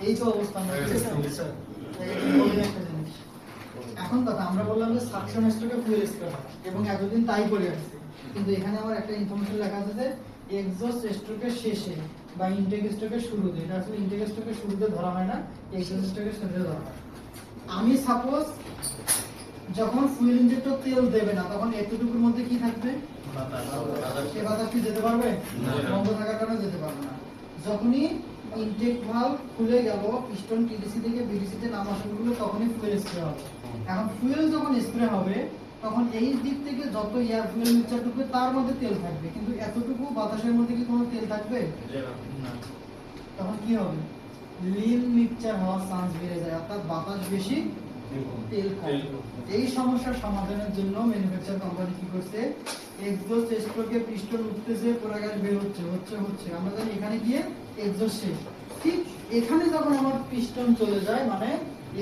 এই তো অবস্থা আমরা একটা জিনিস। এখন কথা আমরা বললাম যে সাকশন স্ট্রোকে ফুয়েল স্প্রে হয় এবং এতদিন তাই করে আসছে, কিন্তু এখানে আমার একটা ইনফরমেশন লেখা আছে যে এক্সজস্ট স্ট্রোকের শেষে বা ইনটেক স্ট্রোকের শুরুতে, এটা আসলে ইনটেক স্ট্রোকের শুরুতে ধরা হয় না, এক্সজস্ট স্ট্রোকের শেষে ধরা হয়। আমি সাপোজ যখন ফুয়েল ইনজেক্টর তেল দেবে না তখন এতটুকুর মধ্যে কি থাকবে? সে বাতাস কি যেতে পারবে? বন্ধ থাকার কারণে যেতে পারবে না। যখনই ইনটেক ভালভ খুলে গেল, পিস্টন টিডিসি থেকে বিডিসি তে নামা শুরু হলো, তখনই ফুয়েল স্প্রে হবে। এখন ফুয়েল যখন স্প্রে হবে তখন এই দিক থেকে যত এয়ার ফুয়েল মিক্সচার ঢুকবে তার মধ্যে তেল থাকবে, কিন্তু এতটুকু বাতাসের মধ্যে কি কোনো তেল থাকবে না। তখন কি হবে? লিন মিক্সচার হওয়ার চান্স বেড়ে যায়, অর্থাৎ বাতাস বেশি তেল কম। এই সমস্যার সমাধানের জন্য ম্যানুফ্যাকচার কোম্পানি কি করছে? এক্সজস্ট স্ট্রোকে পিস্টন উঠতেছে, পোড়া গ্যাস বের হচ্ছে আমরা জানি এখানে গিয়ে এক্সজস্ট শেষ। ঠিক এখানে যখন আমার পিস্টন চলে যায়, মানে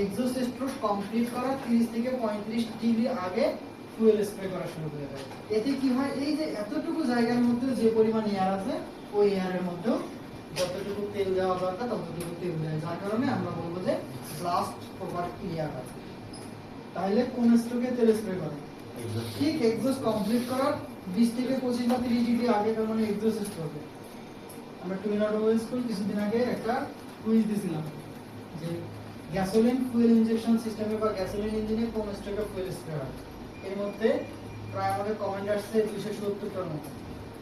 এক্সজস্ট স্ট্রোক কমপ্লিট করার 30 থেকে 35 ডিগ্রি আগে ফুয়েল স্প্রে করা শুরু করে দেয়। এতে কি হয়? এই যে এতটুকু জায়গার মধ্যে যে পরিমাণ এয়ার আছে, ওই এয়ারের মধ্যেও যতটুকু তেল দেওয়া দরকার ততটুকু তেল দেয়, যার কারণে আমরা বলবো যে ব্লাস্ট প্রপার ক্লিয়ার হয়। তাহলে কোন স্ট্রোকে তেল স্প্রে করে? ঠিক এক্সজস্ট কমপ্লিট করার 20 থেকে 25 বা 30 ডিগ্রি আগে, তার মানে এক্সজস্ট স্ট্রোকে। আমরা টুইন অটোমোবাইল স্কুল কিছুদিন আগে একটা কুইজ দিছিলাম যে গ্যাসোলিন ফুয়েল ইনজেকশন সিস্টেমে বা গ্যাসোলিন ইঞ্জিনে কোন স্ট্রোকে ফুয়েল স্প্রে হয়। এর মধ্যে প্রায় আমাদের কমেন্ট আসছে 270টার মতো।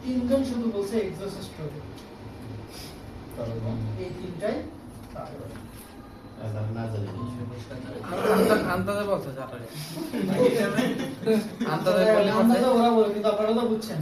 3 জন শুধু বলছে এক্সজস্ট স্ট্রোকে। এই তিনটাই আন্তাজে বলছে আন্তাজে ওরা বলে, কিন্তু আপনারা তো বুঝছেন।